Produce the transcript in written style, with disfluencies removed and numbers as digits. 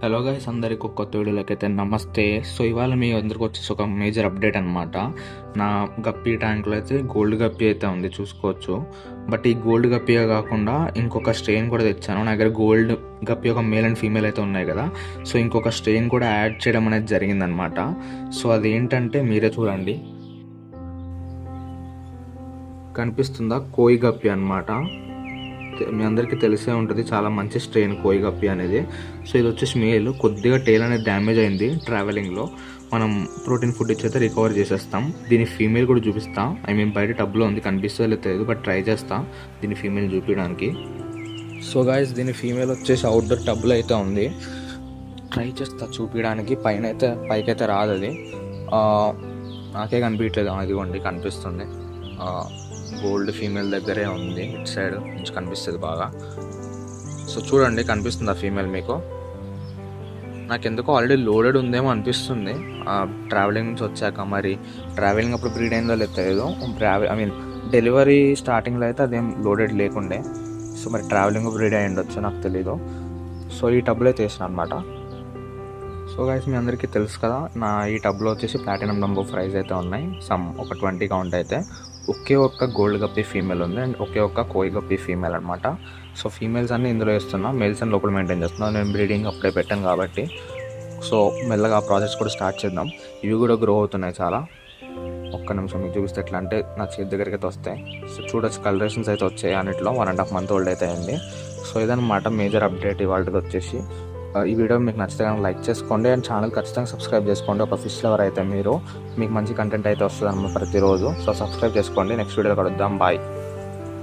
Hello guys, అందరికి ఒక కొత్త వీడియోలోకి అయితే నమస్తే. సో ఇవాళ మీ అందరికి వచ్చేసి ఒక మేజర్ అప్డేట్ అనమాట. నా గప్పి ట్యాంక్లో అయితే గోల్డ్ గప్పి అయితే ఉంది, చూసుకోవచ్చు. బట్ ఈ గోల్డ్ గప్పిగా కాకుండా ఇంకొక స్ట్రెయిన్ కూడా తెచ్చాను. నా దగ్గర గోల్డ్ గప్పి ఒక మేల్ అండ్ ఫీమేల్ అయితే ఉన్నాయి కదా, సో ఇంకొక స్ట్రెయిన్ కూడా యాడ్ చేయడం అనేది జరిగిందనమాట. సో అదేంటంటే మీరే చూడండి, కనిపిస్తుందా? కోయి గప్పి అనమాట. మీ అందరికీ తెలిసే ఉంటుంది, చాలా మంచి స్ట్రెయిన్ కోయి గప్పి అనేది. సో ఇది వచ్చేసి మేల్, కొద్దిగా టేల్ అనేది డ్యామేజ్ అయింది ట్రావెలింగ్లో. మనం ప్రోటీన్ ఫుడ్ ఇచ్చి అయితే రికవర్ చేసేస్తాం. దీని ఫీమేల్ కూడా చూపిస్తాం. బయట టబ్లో ఉంది, కనిపిస్తుందో తెలియదు, బట్ ట్రై చేస్తాం దీని ఫీమేల్ చూపించడానికి. సో గాయస్, దీని ఫీమేల్ వచ్చేసి అవుట్డోర్ టబ్లో అయితే ఉంది. ట్రై చేస్తా చూపించడానికి. పైకైతే రాదు అది, నాకే కనిపించట్లేదు. అదిగోండి కనిపిస్తుంది, గోల్డ్ ఫీమేల్ దగ్గరే ఉంది, ఇటు సైడ్ నుంచి కనిపిస్తుంది బాగా. సో చూడండి, కనిపిస్తుంది ఆ ఫీమేల్ మీకు. నాకు ఎందుకో ఆల్రెడీ లోడెడ్ ఉందేమో అనిపిస్తుంది ట్రావెలింగ్ నుంచి వచ్చాక. మరి ట్రావెలింగ్ అప్పుడు బ్రీడ్ అయిందో లేదు, డెలివరీ స్టార్టింగ్లో అయితే అదేం లోడెడ్ లేకుండే. సో మరి ట్రావెలింగ్ బ్రీడ్ అయ్యి ఉండొచ్చు, నాకు తెలీదు. సో ఈ టబ్లో అయితే వేసిన అనమాట. సో గైస్, మీ అందరికీ తెలుసు కదా, నా ఈ టబ్లో వచ్చేసి ప్లాటినం నంబర్ ప్రైజ్ అయితే ఉన్నాయి. ఒక 20 కౌంట్ అయితే. ఒకే ఒక్క గోల్డ్ గప్పి ఫీమేల్ ఉంది అండ్ ఒకే ఒక్క కోయి గప్పి ఫీమేల్ అనమాట. సో ఫీమేల్స్ అన్నీ ఇందులో వేస్తున్నా, మేల్స్ అని లోపల మెయింటైన్ చేస్తున్నాను. నేను బ్రీడింగ్ అప్పుడే పెట్టాను కాబట్టి. సో మెల్లగా ఆ ప్రాసెస్ కూడా స్టార్ట్ చేద్దాం. ఇవి కూడా గ్రో అవుతున్నాయి చాలా. ఒక్క నిమిషం మీకు చూపిస్తే ఎట్లా అంటే నా చేతి దగ్గరికి అయితే వస్తాయి. సో చూడొచ్చు, కలరేషన్స్ అయితే వచ్చాయి అన్నిట్లో. 1.5 month ఓల్డ్ అయితే అయింది. సో ఇదన్నమాట మేజర్ అప్డేట్ ఇవాళది వచ్చేసి. ఈ వీడియో మీకు నచ్చితే కనుక లైక్ చేసుకోండి అండ్ ఛానల్ ఖచ్చితంగా సబ్స్క్రైబ్ చేసుకోండి. ఒక ఫిష్ లవర్ అయితే మీకు మంచి కంటెంట్ అయితే వస్తుంది అన్నమాట ప్రతిరోజు. సో సబ్స్క్రైబ్ చేసుకోండి. నెక్స్ట్ వీడియో కలుద్దాం. బాయ్.